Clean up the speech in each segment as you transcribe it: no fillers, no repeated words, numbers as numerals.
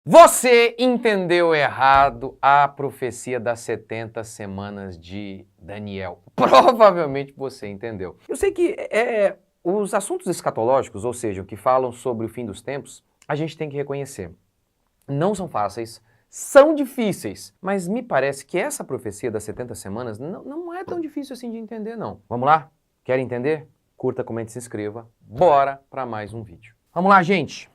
Você entendeu errado a profecia das 70 semanas de Daniel. Provavelmente você entendeu. Eu sei que os assuntos escatológicos, ou seja, que falam sobre o fim dos tempos, a gente tem que reconhecer. Não são fáceis, são difíceis, mas me parece que essa profecia das 70 semanas não é tão difícil assim de entender, não. Vamos lá? Quer entender? Curta, comente, se inscreva. Bora para mais um vídeo. Vamos lá, gente!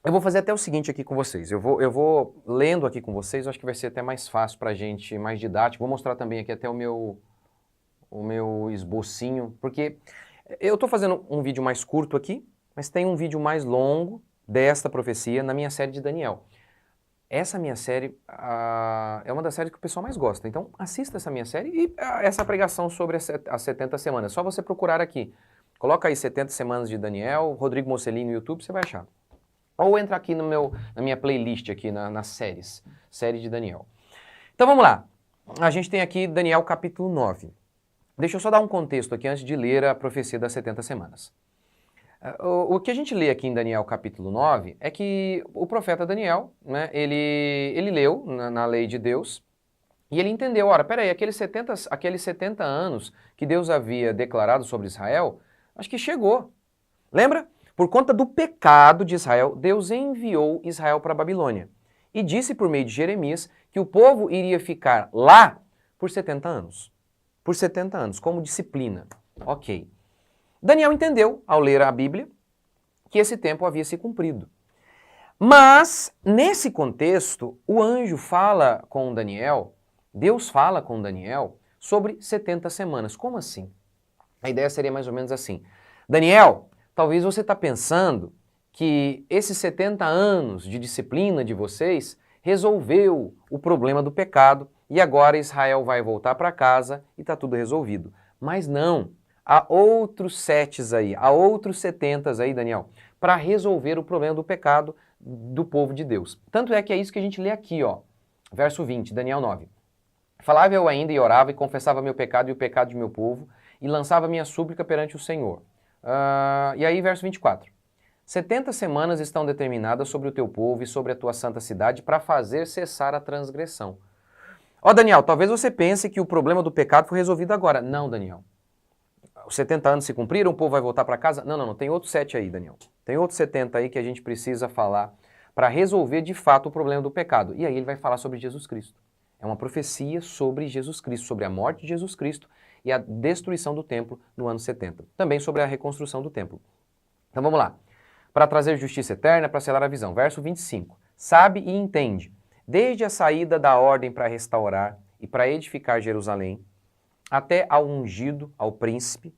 Eu vou fazer até o seguinte aqui com vocês, eu vou lendo aqui com vocês, eu acho que vai ser até mais fácil pra gente, mais didático. Vou mostrar também aqui até o meu esbocinho, porque eu tô fazendo um vídeo mais curto aqui, mas tem um vídeo mais longo desta profecia na minha série de Daniel. Essa minha série é uma das séries que o pessoal mais gosta, então assista essa minha série e essa pregação sobre as 70 semanas. Só você procurar aqui, coloca aí 70 semanas de Daniel, Rodrigo Mocelin no YouTube, você vai achar. Ou entra aqui na minha playlist, aqui nas séries, série de Daniel. Então vamos lá, a gente tem aqui Daniel capítulo 9. Deixa eu só dar um contexto aqui antes de ler a profecia das 70 semanas. O que a gente lê aqui em Daniel capítulo 9 é que o profeta Daniel, né, ele leu na lei de Deus e ele entendeu, ora, peraí, aqueles 70 anos que Deus havia declarado sobre Israel, acho que chegou. Lembra? Por conta do pecado de Israel, Deus enviou Israel para a Babilônia e disse por meio de Jeremias que o povo iria ficar lá por 70 anos. Por 70 anos, como disciplina. Ok. Daniel entendeu, ao ler a Bíblia, que esse tempo havia se cumprido. Mas, nesse contexto, o anjo fala com Daniel, Deus fala com Daniel sobre 70 semanas. Como assim? A ideia seria mais ou menos assim. Daniel, talvez você está pensando que esses 70 anos de disciplina de vocês resolveu o problema do pecado e agora Israel vai voltar para casa e está tudo resolvido. Mas não, há outros setes aí, há outros 70 aí, Daniel, para resolver o problema do pecado do povo de Deus. Tanto é que é isso que a gente lê aqui, ó, verso 20, Daniel 9. Falava eu ainda e orava e confessava meu pecado e o pecado de meu povo e lançava minha súplica perante o Senhor. E aí, verso 24. 70 semanas estão determinadas sobre o teu povo e sobre a tua santa cidade para fazer cessar a transgressão. Ó, Daniel, talvez você pense que o problema do pecado foi resolvido agora. Não, Daniel. Os 70 anos se cumpriram, o povo vai voltar para casa? Não. Tem outros 7 aí, Daniel. Tem outros 70 aí que a gente precisa falar para resolver de fato o problema do pecado. E aí ele vai falar sobre Jesus Cristo. É uma profecia sobre Jesus Cristo, sobre a morte de Jesus Cristo e a destruição do templo no ano 70. Também sobre a reconstrução do templo. Então vamos lá. Para trazer justiça eterna, para selar a visão. Verso 25. Sabe e entende, desde a saída da ordem para restaurar e para edificar Jerusalém, até ao ungido, ao príncipe,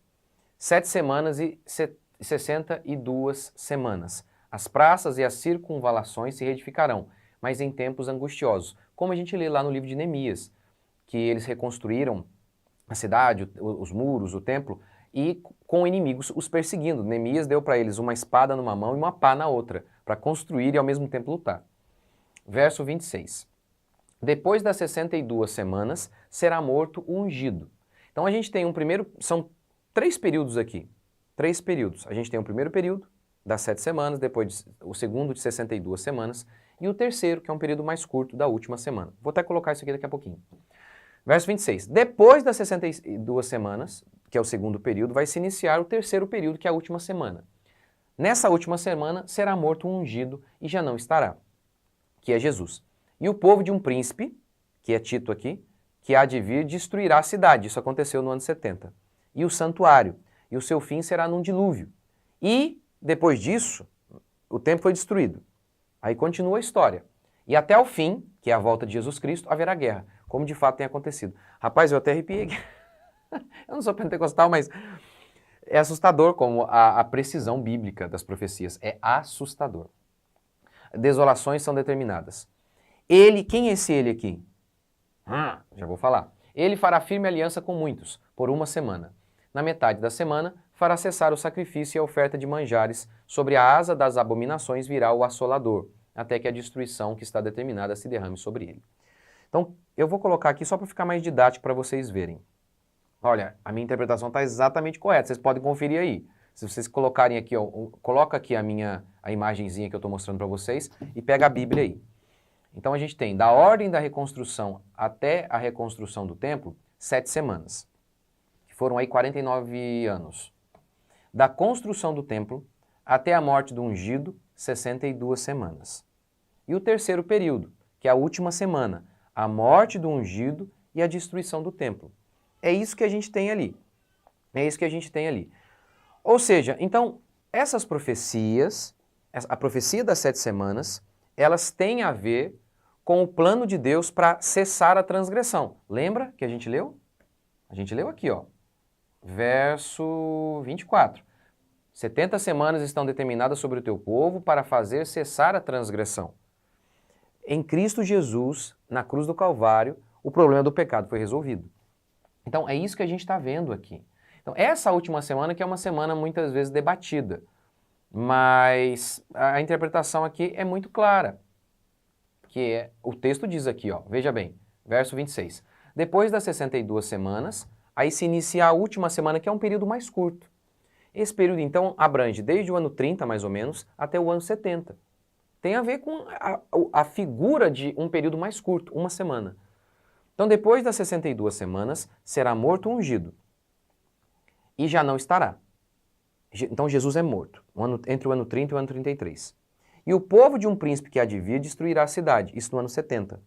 7 semanas e 62 semanas. As praças e as circunvalações se reedificarão, mas em tempos angustiosos. Como a gente lê lá no livro de Neemias, que eles reconstruíram a cidade, os muros, o templo, e com inimigos os perseguindo. Neemias deu para eles uma espada numa mão e uma pá na outra, para construir e ao mesmo tempo lutar. Verso 26. Depois das 62 semanas, será morto o ungido. Então a gente tem são 3 períodos aqui. 3 períodos. A gente tem o primeiro período, das 7 semanas, depois o segundo de 62 semanas, e o terceiro, que é um período mais curto, da última semana. Vou até colocar isso aqui daqui a pouquinho. Verso 26. Depois das 62 semanas, que é o segundo período, vai se iniciar o terceiro período, que é a última semana. Nessa última semana, será morto um ungido e já não estará, que é Jesus. E o povo de um príncipe, que é Tito aqui, que há de vir, destruirá a cidade. Isso aconteceu no ano 70. E o santuário. E o seu fim será num dilúvio. E, depois disso, o templo foi destruído. Aí continua a história. E até o fim, que é a volta de Jesus Cristo, haverá guerra, como de fato tem acontecido. Rapaz, eu até arrepiei aqui. Eu não sou pentecostal, mas é assustador como a precisão bíblica das profecias. É assustador. Desolações são determinadas. Ele, quem é esse ele aqui? Já vou falar. Ele fará firme aliança com muitos, por uma semana. Na metade da semana, fará cessar o sacrifício e a oferta de manjares. Sobre a asa das abominações virá o assolador, até que a destruição que está determinada se derrame sobre ele. Então, eu vou colocar aqui só para ficar mais didático para vocês verem. Olha, a minha interpretação está exatamente correta, vocês podem conferir aí. Se vocês colocarem aqui, ó, coloca aqui a imagenzinha que eu estou mostrando para vocês e pega a Bíblia aí. Então a gente tem, da ordem da reconstrução até a reconstrução do templo, 7 semanas, que foram aí 49 anos. Da construção do templo até a morte do ungido, 62 semanas. E o terceiro período, que é a última semana, a morte do ungido e a destruição do templo. É isso que a gente tem ali. É isso que a gente tem ali. Ou seja, então, essas profecias, a profecia das 7 semanas, elas têm a ver com o plano de Deus para cessar a transgressão. Lembra que a gente leu? A gente leu aqui, ó, verso 24. 70 semanas estão determinadas sobre o teu povo para fazer cessar a transgressão. Em Cristo Jesus, na cruz do Calvário, o problema do pecado foi resolvido. Então, é isso que a gente está vendo aqui. Então, essa última semana que é uma semana muitas vezes debatida, mas a interpretação aqui é muito clara, o texto diz aqui, ó, veja bem, verso 26. Depois das 62 semanas, aí se inicia a última semana, que é um período mais curto. Esse período, então, abrange desde o ano 30, mais ou menos, até o ano 70. Tem a ver com a figura de um período mais curto, uma semana. Então, depois das 62 semanas, será morto o ungido. E já não estará. Então, Jesus é morto, entre o ano 30 e o ano 33. E o povo de um príncipe que há de vir destruirá a cidade, isso no ano 70.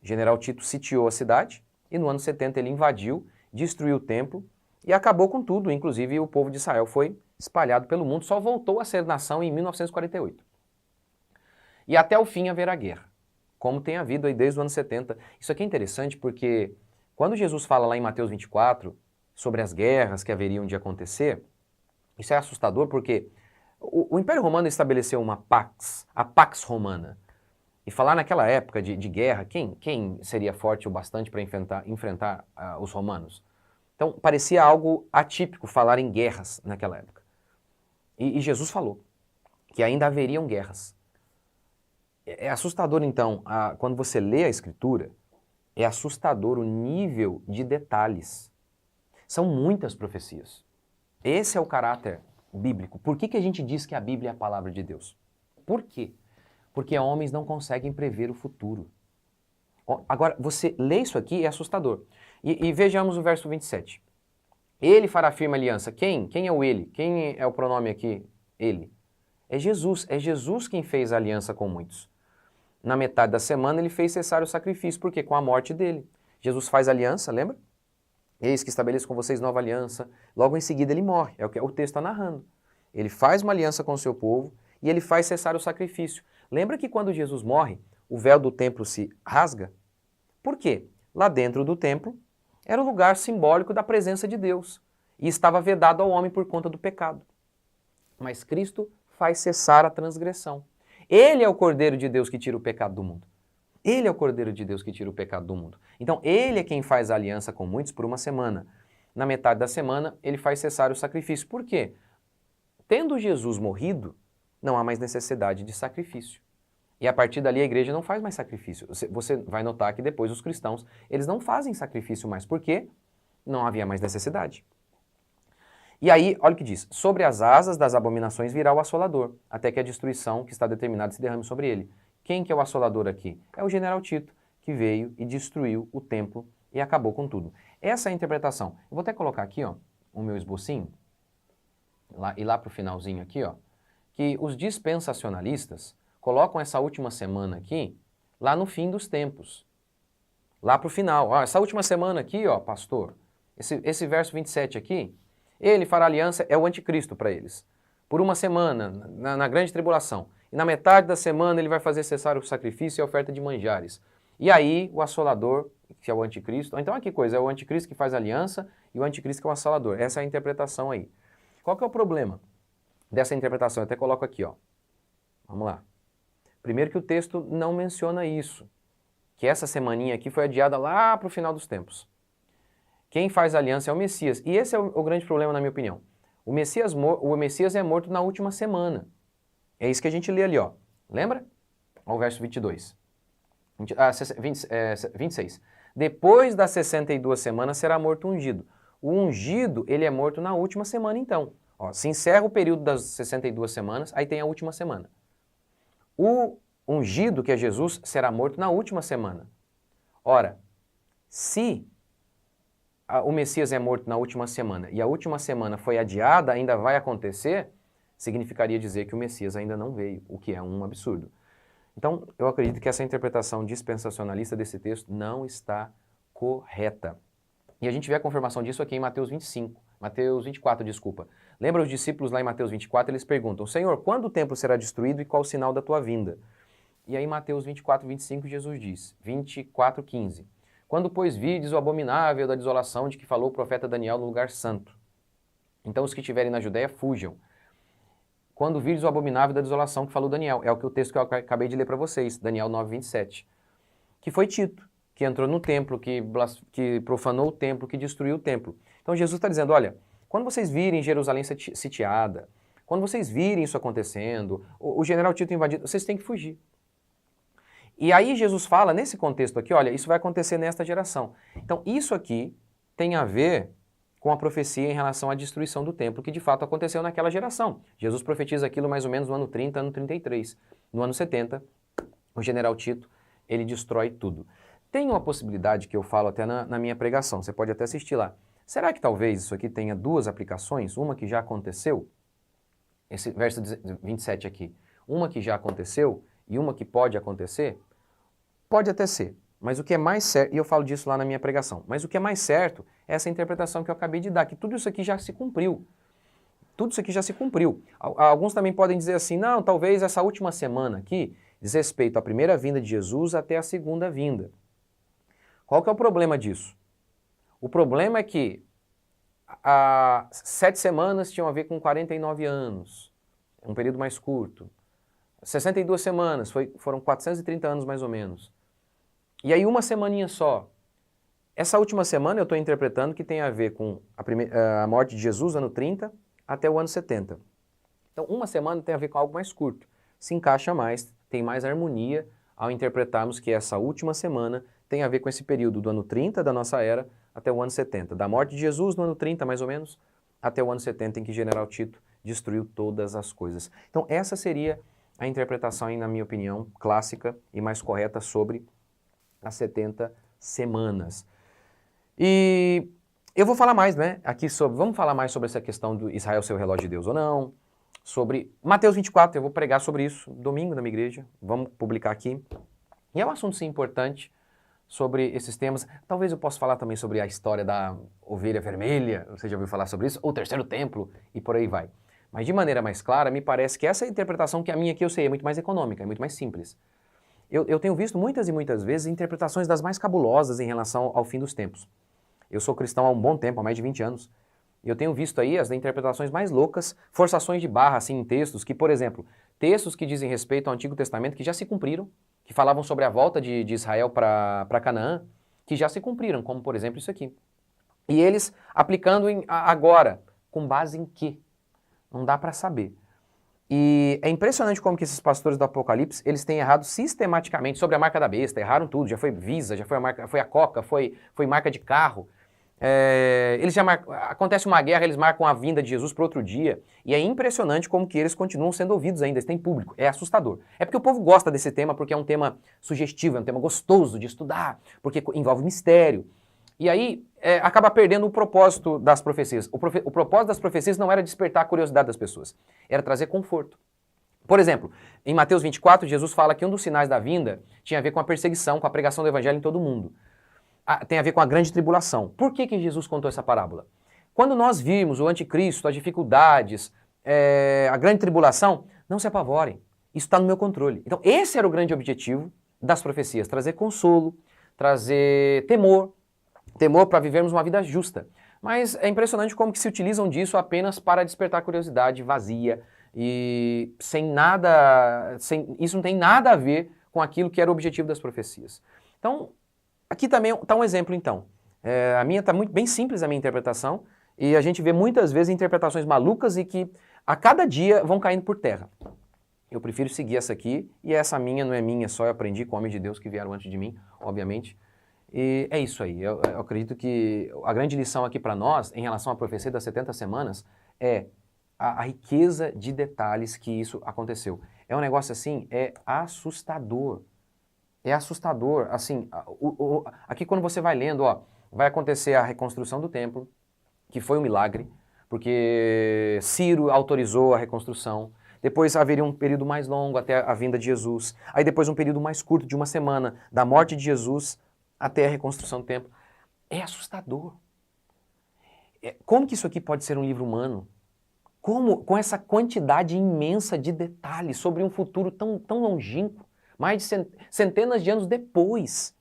General Tito sitiou a cidade, e no ano 70 ele invadiu, destruiu o templo, e acabou com tudo, inclusive o povo de Israel foi espalhado pelo mundo, só voltou a ser nação em 1948. E até o fim haverá guerra, como tem havido aí desde o ano 70. Isso aqui é interessante porque quando Jesus fala lá em Mateus 24 sobre as guerras que haveriam de acontecer, isso é assustador porque o Império Romano estabeleceu uma pax, a Pax Romana. E falar naquela época de guerra, quem seria forte o bastante para enfrentar os romanos? Então, parecia algo atípico falar em guerras naquela época. E Jesus falou que ainda haveriam guerras. É assustador, então, quando você lê a Escritura, é assustador o nível de detalhes. São muitas profecias. Esse é o caráter bíblico. Por que a gente diz que a Bíblia é a palavra de Deus? Por quê? Porque homens não conseguem prever o futuro. Agora, você lê isso aqui, é assustador. E vejamos o verso 27. Ele fará firme aliança. Quem? Quem é o ele? Quem é o pronome aqui? Ele. É Jesus. É Jesus quem fez a aliança com muitos. Na metade da semana ele fez cessar o sacrifício. Por quê? Com a morte dele. Jesus faz aliança, lembra? Eis que estabeleço com vocês nova aliança. Logo em seguida ele morre. É o que o texto está narrando. Ele faz uma aliança com o seu povo e ele faz cessar o sacrifício. Lembra que quando Jesus morre, o véu do templo se rasga? Por quê? Lá dentro do templo era o lugar simbólico da presença de Deus e estava vedado ao homem por conta do pecado. Mas Cristo faz cessar a transgressão. Ele é o Cordeiro de Deus que tira o pecado do mundo. Ele é o Cordeiro de Deus que tira o pecado do mundo. Então, ele é quem faz a aliança com muitos por uma semana. Na metade da semana, ele faz cessar o sacrifício. Por quê? Tendo Jesus morrido, não há mais necessidade de sacrifício. E a partir dali a igreja não faz mais sacrifício. Você vai notar que depois os cristãos, eles não fazem sacrifício mais. Por quê? Não havia mais necessidade. E aí, olha o que diz, sobre as asas das abominações virá o assolador, até que a destruição que está determinada se derrame sobre ele. Quem que é o assolador aqui? É o general Tito, que veio e destruiu o templo e acabou com tudo. Essa é a interpretação. Eu vou até colocar aqui, ó, o meu esbocinho, lá para o finalzinho aqui, ó, que os dispensacionalistas colocam essa última semana aqui, lá no fim dos tempos. Lá para o final. Ó, essa última semana aqui, ó, pastor, esse verso 27 aqui, ele fará aliança, é o anticristo para eles. Por uma semana, na grande tribulação. E na metade da semana ele vai fazer cessar o sacrifício e a oferta de manjares. E aí o assolador, que é o anticristo, então olha que coisa, é o anticristo que faz aliança e o anticristo que é o assolador. Essa é a interpretação aí. Qual que é o problema dessa interpretação? Eu até coloco aqui, ó. Vamos lá. Primeiro que o texto não menciona isso, que essa semaninha aqui foi adiada lá para o final dos tempos. Quem faz aliança é o Messias. E esse é o grande problema, na minha opinião. O Messias é morto na última semana. É isso que a gente lê ali, ó. Lembra? Olha o verso 22. 26. Depois das 62 semanas será morto o ungido. O ungido, ele é morto na última semana, então. Ó, se encerra o período das 62 semanas, aí tem a última semana. O ungido, que é Jesus, será morto na última semana. Ora, se o Messias é morto na última semana e a última semana foi adiada, ainda vai acontecer, significaria dizer que o Messias ainda não veio, o que é um absurdo. Então, eu acredito que essa interpretação dispensacionalista desse texto não está correta. E a gente vê a confirmação disso aqui em Mateus 24, desculpa. Lembra os discípulos lá em Mateus 24, eles perguntam, Senhor, quando o templo será destruído e qual o sinal da tua vinda? E aí Mateus 24, 25, Jesus diz, 24, 15. Quando, pois, vides o abominável da desolação de que falou o profeta Daniel no lugar santo. Então os que estiverem na Judéia fujam. Quando vides o abominável da desolação que falou Daniel. É o texto que eu acabei de ler para vocês, Daniel 9, 27. Que foi Tito, que entrou no templo, que profanou o templo, que destruiu o templo. Então Jesus está dizendo, olha, quando vocês virem Jerusalém sitiada, quando vocês virem isso acontecendo, o general Tito invadido, vocês têm que fugir. E aí Jesus fala, nesse contexto aqui, olha, isso vai acontecer nesta geração. Então isso aqui tem a ver com a profecia em relação à destruição do templo, que de fato aconteceu naquela geração. Jesus profetiza aquilo mais ou menos no ano 30, ano 33. No ano 70, o general Tito, ele destrói tudo. Tem uma possibilidade que eu falo até na minha pregação, você pode até assistir lá. Será que talvez isso aqui tenha duas aplicações? Uma que já aconteceu, esse verso 27 aqui, uma que já aconteceu e uma que pode acontecer? Pode até ser, mas o que é mais certo, e eu falo disso lá na minha pregação, mas o que é mais certo é essa interpretação que eu acabei de dar, que tudo isso aqui já se cumpriu. Tudo isso aqui já se cumpriu. Alguns também podem dizer assim, não, talvez essa última semana aqui diz respeito à primeira vinda de Jesus até a segunda vinda. Qual que é o problema disso? O problema é que 7 semanas tinham a ver com 49 anos, um período mais curto. 62 semanas, foram 430 anos mais ou menos. E aí uma semaninha só. Essa última semana eu estou interpretando que tem a ver com a morte de Jesus, ano 30, até o ano 70. Então uma semana tem a ver com algo mais curto. Se encaixa mais, tem mais harmonia ao interpretarmos que essa última semana tem a ver com esse período do ano 30 da nossa era até o ano 70. Da morte de Jesus no ano 30, mais ou menos, até o ano 70 em que General Tito destruiu todas as coisas. Então essa seria a interpretação, na minha opinião, clássica e mais correta sobre as 70 semanas. E eu vou falar mais, né, aqui vamos falar mais sobre essa questão do Israel ser o relógio de Deus ou não, sobre Mateus 24, eu vou pregar sobre isso domingo na minha igreja, vamos publicar aqui. E é um assunto, sim, importante sobre esses temas. Talvez eu possa falar também sobre a história da ovelha vermelha, você já ouviu falar sobre isso? Ou o terceiro templo, e por aí vai. Mas de maneira mais clara, me parece que essa interpretação que a minha aqui eu sei é muito mais econômica, é muito mais simples. Eu tenho visto muitas e muitas vezes interpretações das mais cabulosas em relação ao fim dos tempos. Eu sou cristão há um bom tempo, há mais de 20 anos, e eu tenho visto aí as interpretações mais loucas, forçações de barra, assim, em textos que, por exemplo, textos que dizem respeito ao Antigo Testamento que já se cumpriram, que falavam sobre a volta de Israel para Canaã, que já se cumpriram, como por exemplo isso aqui. E eles aplicando agora, com base em quê? Não dá para saber. E é impressionante como que esses pastores do Apocalipse, eles têm errado sistematicamente sobre a marca da besta, erraram tudo, já foi Visa, já foi a Coca, foi marca de carro. Eles já acontece uma guerra, eles marcam a vinda de Jesus para outro dia, e é impressionante como que eles continuam sendo ouvidos ainda, eles têm público, é assustador. É porque o povo gosta desse tema, porque é um tema sugestivo, é um tema gostoso de estudar, porque envolve mistério. E aí acaba perdendo o propósito das profecias. O propósito das profecias não era despertar a curiosidade das pessoas, era trazer conforto. Por exemplo, em Mateus 24, Jesus fala que um dos sinais da vinda tinha a ver com a perseguição, com a pregação do evangelho em todo mundo. Tem a ver com a grande tribulação. Por que Jesus contou essa parábola? Quando nós vimos o anticristo, as dificuldades, a grande tribulação, não se apavorem, isso está no meu controle. Então esse era o grande objetivo das profecias, trazer consolo, trazer temor para vivermos uma vida justa. Mas é impressionante como que se utilizam disso apenas para despertar curiosidade vazia e isso não tem nada a ver com aquilo que era o objetivo das profecias. Então, aqui também está um exemplo, então. A minha está bem simples, a minha interpretação, e a gente vê muitas vezes interpretações malucas e que a cada dia vão caindo por terra. Eu prefiro seguir essa aqui, e essa minha não é minha, só eu aprendi com homens de Deus que vieram antes de mim, obviamente. E é isso aí, eu acredito que a grande lição aqui para nós, em relação à profecia das 70 semanas, é a riqueza de detalhes que isso aconteceu. É um negócio assim, é assustador. É assustador. Assim, aqui quando você vai lendo, ó, vai acontecer a reconstrução do templo, que foi um milagre, porque Ciro autorizou a reconstrução. Depois haveria um período mais longo até a vinda de Jesus. Aí depois um período mais curto, de uma semana, da morte de Jesus até a reconstrução do templo. É assustador. Como que isso aqui pode ser um livro humano? Como, com essa quantidade imensa de detalhes sobre um futuro tão longínquo, mais de centenas de anos depois?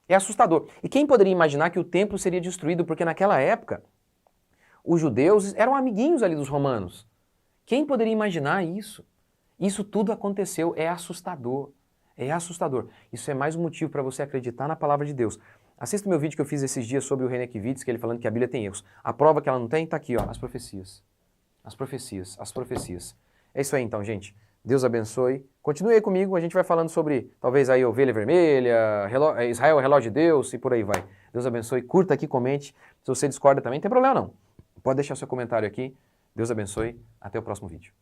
É assustador. E quem poderia imaginar que o templo seria destruído? Porque naquela época, os judeus eram amiguinhos ali dos romanos. Quem poderia imaginar isso? Isso tudo aconteceu, é assustador. É assustador. Isso é mais um motivo para você acreditar na palavra de Deus. Assista o meu vídeo que eu fiz esses dias sobre o Renekiewicz, que ele falando que a Bíblia tem erros. A prova que ela não tem está aqui, ó, as profecias. As profecias, as profecias. É isso aí então, gente. Deus abençoe. Continue aí comigo, a gente vai falando sobre, talvez aí, ovelha vermelha, Israel, relógio de Deus e por aí vai. Deus abençoe. Curta aqui, comente. Se você discorda também, não tem problema não. Pode deixar seu comentário aqui. Deus abençoe. Até o próximo vídeo.